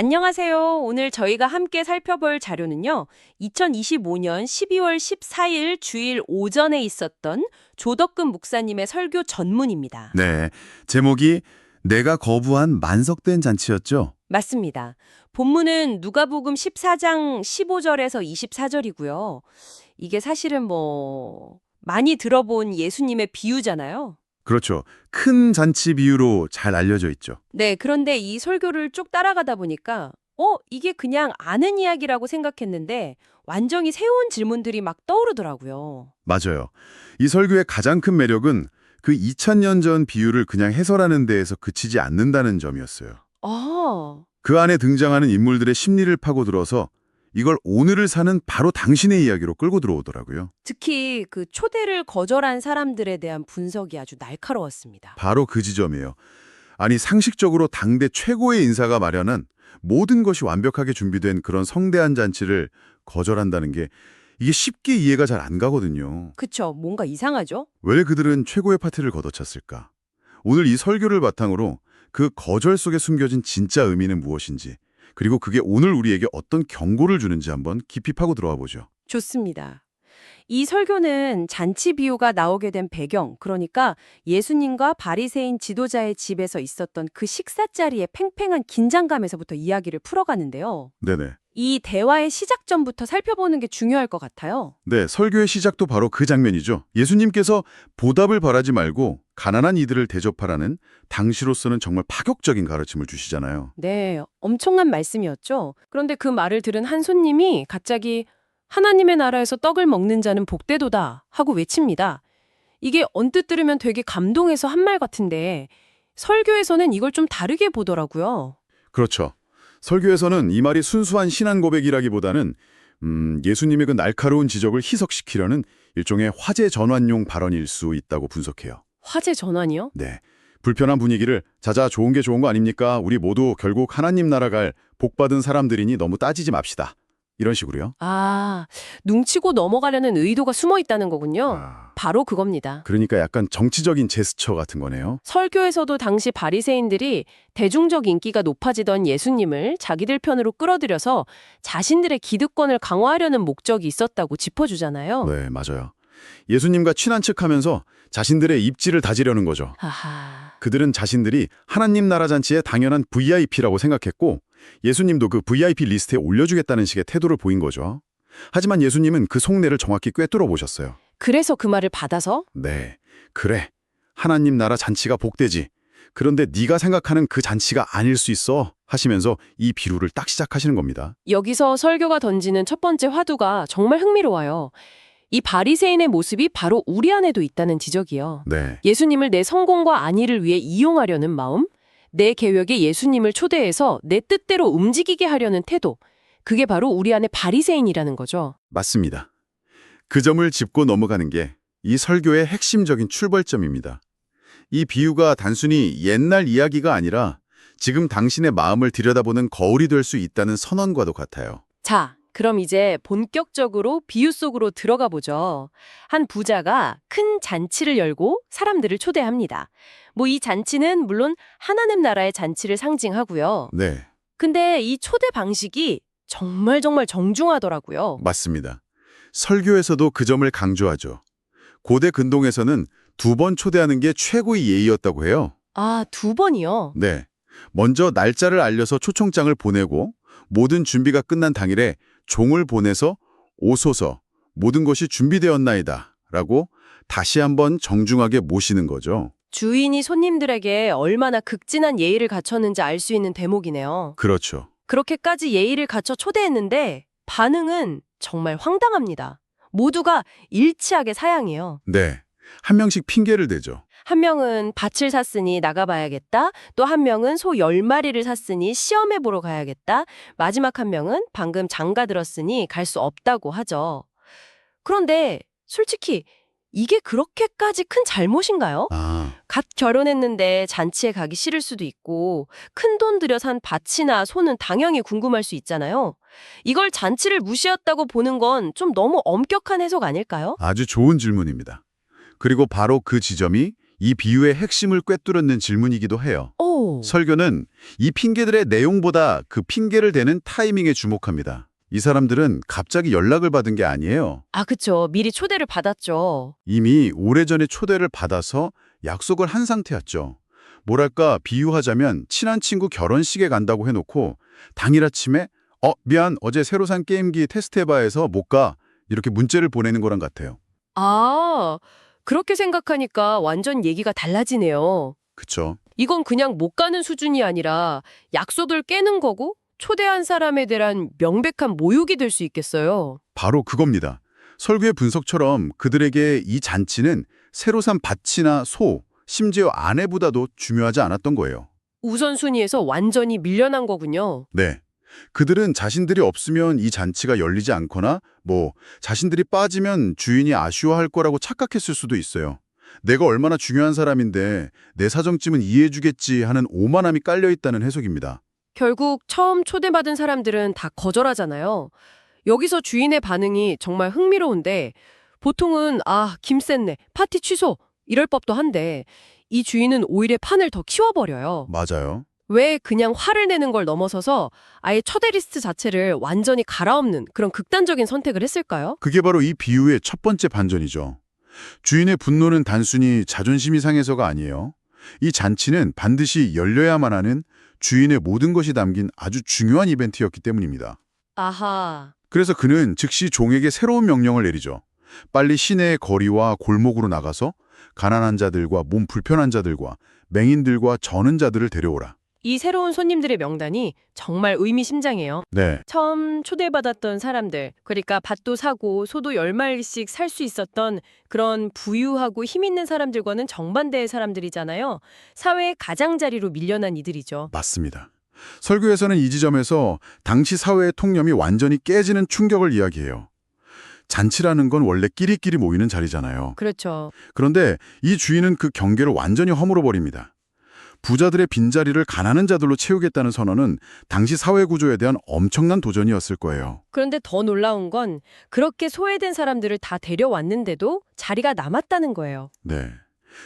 안녕하세요. 오늘 저희가 함께 살펴볼 자료는요. 2025년 12월 14일 주일 오전에 있었던 조덕금 목사님의 설교 전문입니다. 네, 제목이 내가 거부한 만석된 잔치였죠? 맞습니다. 본문은 누가복음 14장 15절에서 24절이고요. 이게 사실은 많이 들어본 예수님의 비유잖아요. 그렇죠. 큰 잔치 비유로 잘 알려져 있죠. 네, 그런데 이 설교를 쭉 따라가다 보니까 이게 그냥 아는 이야기라고 생각했는데 완전히 새로운 질문들이 막 떠오르더라고요. 맞아요. 이 설교의 가장 큰 매력은 그 2000년 전 비유를 그냥 해설하는 데에서 그치지 않는다는 점이었어요. 아, 그 안에 등장하는 인물들의 심리를 파고들어서 이걸 오늘을 사는 바로 당신의 이야기로 끌고 들어오더라고요. 특히 그 초대를 거절한 사람들에 대한 분석이 아주 날카로웠습니다. 바로 그 지점이에요. 아니, 상식적으로 당대 최고의 인사가 마련한 모든 것이 완벽하게 준비된 그런 성대한 잔치를 거절한다는 게 이게 쉽게 이해가 잘 안 가거든요. 그쵸, 뭔가 이상하죠? 왜 그들은 최고의 파티를 걷어찼을까? 오늘 이 설교를 바탕으로 그 거절 속에 숨겨진 진짜 의미는 무엇인지, 그리고 그게 오늘 우리에게 어떤 경고를 주는지 한번 깊이 파고 들어와 보죠. 좋습니다. 이 설교는 잔치 비유가 나오게 된 배경, 그러니까 예수님과 바리새인 지도자의 집에서 있었던 그 식사 자리의 팽팽한 긴장감에서부터 이야기를 풀어가는데요. 네네. 이 대화의 시작점부터 살펴보는 게 중요할 것 같아요. 네, 설교의 시작도 바로 그 장면이죠. 예수님께서 보답을 바라지 말고 가난한 이들을 대접하라는 당시로서는 정말 파격적인 가르침을 주시잖아요. 네, 엄청난 말씀이었죠. 그런데 그 말을 들은 한 손님이 갑자기 하나님의 나라에서 떡을 먹는 자는 복되도다 하고 외칩니다. 이게 언뜻 들으면 되게 감동해서 한 말 같은데 설교에서는 이걸 좀 다르게 보더라고요. 그렇죠. 설교에서는 이 말이 순수한 신앙 고백이라기보다는 예수님의 그 날카로운 지적을 희석시키려는 일종의 화제 전환용 발언일 수 있다고 분석해요. 화제 전환이요? 네. 불편한 분위기를 자자 좋은 게 좋은 거 아닙니까? 우리 모두 결국 하나님 나라 갈 복받은 사람들이니 너무 따지지 맙시다. 이런 식으로요. 아, 눈치고 넘어가려는 의도가 숨어 있다는 거군요. 아, 바로 그겁니다. 그러니까 약간 정치적인 제스처 같은 거네요. 설교에서도 당시 바리새인들이 대중적 인기가 높아지던 예수님을 자기들 편으로 끌어들여서 자신들의 기득권을 강화하려는 목적이 있었다고 짚어주잖아요. 네, 맞아요. 예수님과 친한 척하면서 자신들의 입지를 다지려는 거죠. 하하. 그들은 자신들이 하나님 나라 잔치의 당연한 VIP라고 생각했고 예수님도 그 VIP 리스트에 올려주겠다는 식의 태도를 보인 거죠. 하지만 예수님은 그 속내를 정확히 꿰뚫어 보셨어요. 그래서 그 말을 받아서 네, 그래. 하나님 나라 잔치가 복되지. 그런데 네가 생각하는 그 잔치가 아닐 수 있어 하시면서 이 비유를 딱 시작하시는 겁니다. 여기서 설교가 던지는 첫 번째 화두가 정말 흥미로워요. 이 바리새인의 모습이 바로 우리 안에도 있다는 지적이요. 네, 예수님을 내 성공과 안위를 위해 이용하려는 마음, 내 계획에 예수님을 초대해서 내 뜻대로 움직이게 하려는 태도, 그게 바로 우리 안에 바리새인이라는 거죠. 맞습니다. 그 점을 짚고 넘어가는 게 이 설교의 핵심적인 출발점입니다. 이 비유가 단순히 옛날 이야기가 아니라 지금 당신의 마음을 들여다보는 거울이 될 수 있다는 선언과도 같아요. 자, 그럼 이제 본격적으로 비유 속으로 들어가 보죠. 한 부자가 큰 잔치를 열고 사람들을 초대합니다. 이 잔치는 물론 하나님 나라의 잔치를 상징하고요. 네, 근데 이 초대 방식이 정말 정중하더라고요. 맞습니다. 설교에서도 그 점을 강조하죠. 고대 근동에서는 2번 초대하는 게 최고의 예의였다고 해요. 아, 2번이요? 네. 먼저 날짜를 알려서 초청장을 보내고 모든 준비가 끝난 당일에 종을 보내서 오소서 모든 것이 준비되었나이다 라고 다시 한번 정중하게 모시는 거죠. 주인이 손님들에게 얼마나 극진한 예의를 갖췄는지 알 수 있는 대목이네요. 그렇죠. 그렇게까지 예의를 갖춰 초대했는데 반응은 정말 황당합니다. 모두가 일치하게 사양이에요. 네. 한 명씩 핑계를 대죠. 한 명은 밭을 샀으니 나가봐야겠다. 또 한 명은 소 10마리를 샀으니 시험해 보러 가야겠다. 마지막 한 명은 방금 장가 들었으니 갈 수 없다고 하죠. 그런데 솔직히 이게 그렇게까지 큰 잘못인가요? 아, 갓 결혼했는데 잔치에 가기 싫을 수도 있고 큰돈 들여 산 밭이나 소는 당연히 궁금할 수 있잖아요. 이걸 잔치를 무시했다고 보는 건 좀 너무 엄격한 해석 아닐까요? 아주 좋은 질문입니다. 그리고 바로 그 지점이 이 비유의 핵심을 꿰뚫는 질문이기도 해요. 오, 설교는 이 핑계들의 내용보다 그 핑계를 대는 타이밍에 주목합니다. 이 사람들은 갑자기 연락을 받은 게 아니에요. 그쵸. 미리 초대를 받았죠. 이미 오래전에 초대를 받아서 약속을 한 상태였죠. 뭐랄까 비유하자면 친한 친구 결혼식에 간다고 해놓고 당일 아침에 미안 어제 새로 산 게임기 테스트해봐 해서 못 가. 이렇게 문자를 보내는 거랑 같아요. 그렇게 생각하니까 완전 얘기가 달라지네요. 그쵸? 이건 그냥 못 가는 수준이 아니라 약속을 깨는 거고 초대한 사람에 대한 명백한 모욕이 될 수 있겠어요. 바로 그겁니다. 설교의 분석처럼 그들에게 이 잔치는 새로 산 밭이나 소, 심지어 아내보다도 중요하지 않았던 거예요. 우선순위에서 완전히 밀려난 거군요. 네. 그들은 자신들이 없으면 이 잔치가 열리지 않거나 자신들이 빠지면 주인이 아쉬워할 거라고 착각했을 수도 있어요. 내가 얼마나 중요한 사람인데 내 사정쯤은 이해해주겠지 하는 오만함이 깔려있다는 해석입니다. 결국 처음 초대받은 사람들은 다 거절하잖아요. 여기서 주인의 반응이 정말 흥미로운데 보통은 김셌네, 파티 취소 이럴 법도 한데 이 주인은 오히려 판을 더 키워버려요. 맞아요. 왜 그냥 화를 내는 걸 넘어서서 아예 초대 리스트 자체를 완전히 갈아엎는 그런 극단적인 선택을 했을까요? 그게 바로 이 비유의 첫 번째 반전이죠. 주인의 분노는 단순히 자존심이 상해서가 아니에요. 이 잔치는 반드시 열려야만 하는 주인의 모든 것이 담긴 아주 중요한 이벤트였기 때문입니다. 아하. 그래서 그는 즉시 종에게 새로운 명령을 내리죠. 빨리 시내의 거리와 골목으로 나가서 가난한 자들과 몸 불편한 자들과 맹인들과 저는 자들을 데려오라. 이 새로운 손님들의 명단이 정말 의미심장해요. 네, 처음 초대받았던 사람들, 그러니까 밭도 사고 소도 10마리씩 살 수 있었던 그런 부유하고 힘 있는 사람들과는 정반대의 사람들이잖아요. 사회의 가장자리로 밀려난 이들이죠. 맞습니다. 설교에서는 이 지점에서 당시 사회의 통념이 완전히 깨지는 충격을 이야기해요. 잔치라는 건 원래 끼리끼리 모이는 자리잖아요. 그렇죠. 그런데 이 주인은 그 경계를 완전히 허물어버립니다. 부자들의 빈자리를 가난한 자들로 채우겠다는 선언은 당시 사회 구조에 대한 엄청난 도전이었을 거예요. 그런데 더 놀라운 건 그렇게 소외된 사람들을 다 데려왔는데도 자리가 남았다는 거예요. 네.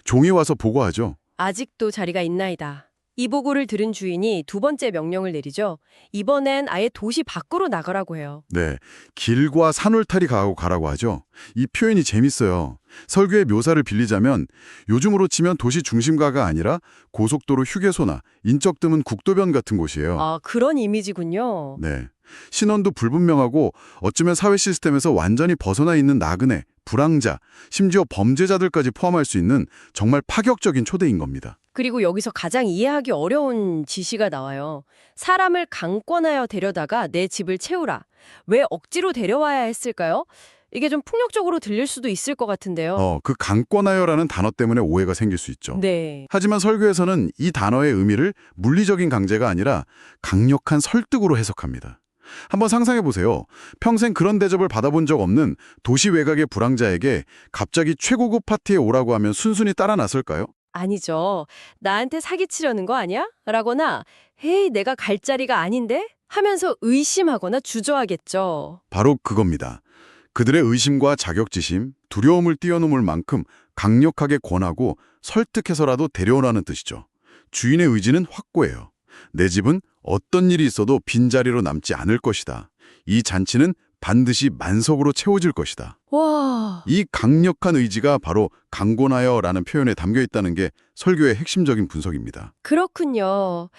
종이 와서 보고하죠. 아직도 자리가 있나이다. 이 보고를 들은 주인이 두 번째 명령을 내리죠. 이번엔 아예 도시 밖으로 나가라고 해요. 네. 길과 산울타리 가라고 하죠. 이 표현이 재밌어요. 설교의 묘사를 빌리자면 요즘으로 치면 도시 중심가가 아니라 고속도로 휴게소나 인적 드문 국도변 같은 곳이에요. 그런 이미지군요. 네. 신원도 불분명하고 어쩌면 사회 시스템에서 완전히 벗어나 있는 나그네, 불황자, 심지어 범죄자들까지 포함할 수 있는 정말 파격적인 초대인 겁니다. 그리고 여기서 가장 이해하기 어려운 지시가 나와요. 사람을 강권하여 데려다가 내 집을 채우라. 왜 억지로 데려와야 했을까요? 이게 좀 폭력적으로 들릴 수도 있을 것 같은데요. 그 강권하여라는 단어 때문에 오해가 생길 수 있죠. 네. 하지만 설교에서는 이 단어의 의미를 물리적인 강제가 아니라 강력한 설득으로 해석합니다. 한번 상상해 보세요. 평생 그런 대접을 받아본 적 없는 도시 외곽의 불황자에게 갑자기 최고급 파티에 오라고 하면 순순히 따라 나설까요? 아니죠. 나한테 사기치려는 거 아니야? 라거나 헤이 내가 갈 자리가 아닌데? 하면서 의심하거나 주저하겠죠. 바로 그겁니다. 그들의 의심과 자격지심, 두려움을 뛰어넘을 만큼 강력하게 권하고 설득해서라도 데려오라는 뜻이죠. 주인의 의지는 확고해요. 내 집은 어떤 일이 있어도 빈자리로 남지 않을 것이다. 이 잔치는 반드시 만석으로 채워질 것이다. 와, 이 강력한 의지가 바로 강권하여라는 표현에 담겨 있다는 게 설교의 핵심적인 분석입니다. 그렇군요.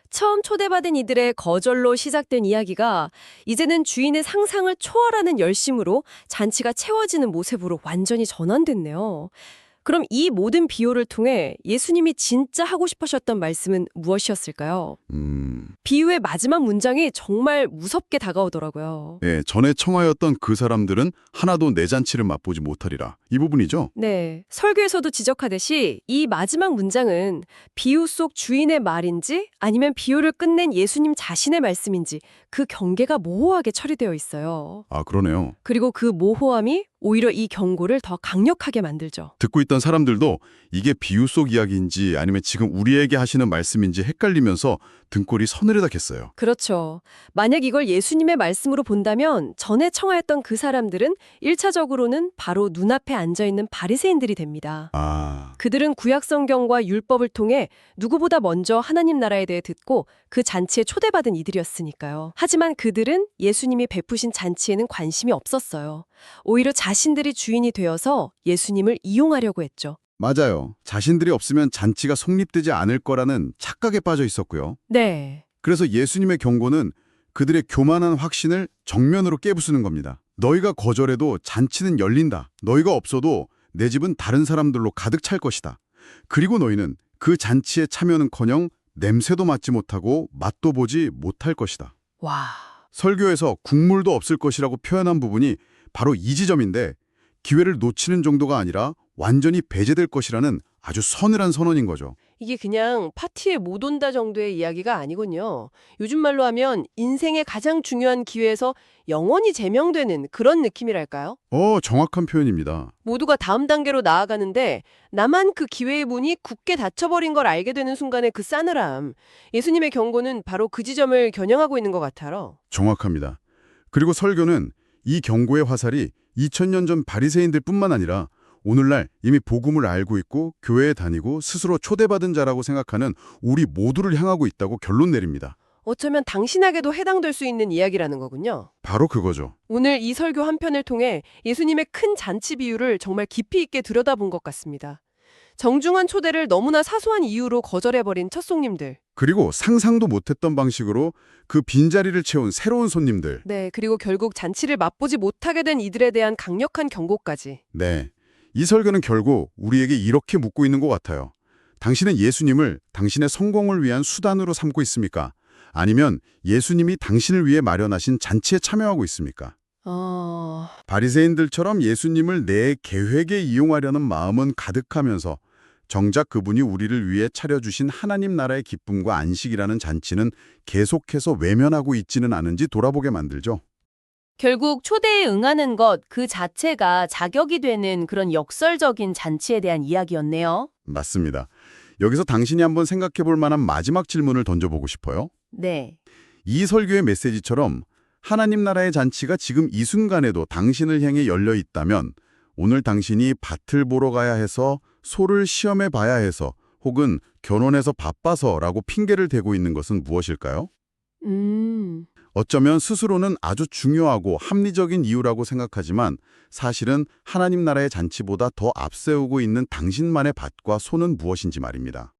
처음 초대받은 이들의 거절로 시작된 이야기가 이제는 주인의 상상을 초월하는 열심으로 잔치가 채워지는 모습으로 완전히 전환됐네요. 그럼 이 모든 비유를 통해 예수님이 진짜 하고 싶으셨던 말씀은 무엇이었을까요? 비유의 마지막 문장이 정말 무섭게 다가오더라고요. 예, 전에 청하였던 그 사람들은 하나도 내 잔치를 맛보지 못하리라. 이 부분이죠. 네, 설교에서도 지적하듯이 이 마지막 문장은 비유 속 주인의 말인지 아니면 비유를 끝낸 예수님 자신의 말씀인지 그 경계가 모호하게 처리되어 있어요. 아, 그러네요. 그리고 그 모호함이 오히려 이 경고를 더 강력하게 만들죠. 듣고 있던 사람들도 이게 비유 속 이야기인지 아니면 지금 우리에게 하시는 말씀인지 헷갈리면서 등골이 서늘해졌겠어요. 그렇죠. 만약 이걸 예수님의 말씀으로 본다면 전에 청하였던 그 사람들은 1차적으로는 바로 눈앞에 앉아있는 바리새인들이 됩니다. 아, 그들은 구약 성경과 율법을 통해 누구보다 먼저 하나님 나라에 대해 듣고 그 잔치에 초대받은 이들이었으니까요. 하지만 그들은 예수님이 베푸신 잔치에는 관심이 없었어요. 오히려 자신들이 주인이 되어서 예수님을 이용하려고 했죠. 맞아요. 자신들이 없으면 잔치가 성립되지 않을 거라는 착각에 빠져 있었고요. 네. 그래서 예수님의 경고는 그들의 교만한 확신을 정면으로 깨부수는 겁니다. 너희가 거절해도 잔치는 열린다. 너희가 없어도 내 집은 다른 사람들로 가득 찰 것이다. 그리고 너희는 그 잔치에 참여는커녕 냄새도 맡지 못하고 맛도 보지 못할 것이다. 와. 설교에서 국물도 없을 것이라고 표현한 부분이 바로 이 지점인데 기회를 놓치는 정도가 아니라 완전히 배제될 것이라는 아주 서늘한 선언인 거죠. 이게 그냥 파티에 못 온다 정도의 이야기가 아니군요. 요즘 말로 하면 인생의 가장 중요한 기회에서 영원히 제명되는 그런 느낌이랄까요? 정확한 표현입니다. 모두가 다음 단계로 나아가는데 나만 그 기회의 문이 굳게 닫혀버린 걸 알게 되는 순간의 그 싸늘함. 예수님의 경고는 바로 그 지점을 겨냥하고 있는 것 같아요. 정확합니다. 그리고 설교는 이 경고의 화살이 2000년 전 바리새인들뿐만 아니라 오늘날 이미 복음을 알고 있고 교회에 다니고 스스로 초대받은 자라고 생각하는 우리 모두를 향하고 있다고 결론 내립니다. 어쩌면 당신에게도 해당될 수 있는 이야기라는 거군요. 바로 그거죠. 오늘 이 설교 한 편을 통해 예수님의 큰 잔치 비유를 정말 깊이 있게 들여다본 것 같습니다. 정중한 초대를 너무나 사소한 이유로 거절해버린 첫 손님들. 그리고 상상도 못했던 방식으로 그 빈자리를 채운 새로운 손님들. 네, 그리고 결국 잔치를 맛보지 못하게 된 이들에 대한 강력한 경고까지. 네. 이 설교는 결국 우리에게 이렇게 묻고 있는 것 같아요. 당신은 예수님을 당신의 성공을 위한 수단으로 삼고 있습니까? 아니면 예수님이 당신을 위해 마련하신 잔치에 참여하고 있습니까? 바리새인들처럼 예수님을 내 계획에 이용하려는 마음은 가득하면서 정작 그분이 우리를 위해 차려주신 하나님 나라의 기쁨과 안식이라는 잔치는 계속해서 외면하고 있지는 않은지 돌아보게 만들죠. 결국 초대에 응하는 것 그 자체가 자격이 되는 그런 역설적인 잔치에 대한 이야기였네요. 맞습니다. 여기서 당신이 한번 생각해 볼 만한 마지막 질문을 던져보고 싶어요. 네. 이 설교의 메시지처럼 하나님 나라의 잔치가 지금 이 순간에도 당신을 향해 열려 있다면 오늘 당신이 밭을 보러 가야 해서 소를 시험해 봐야 해서 혹은 결혼해서 바빠서라고 핑계를 대고 있는 것은 무엇일까요? 어쩌면 스스로는 아주 중요하고 합리적인 이유라고 생각하지만 사실은 하나님 나라의 잔치보다 더 앞세우고 있는 당신만의 밭과 소는 무엇인지 말입니다.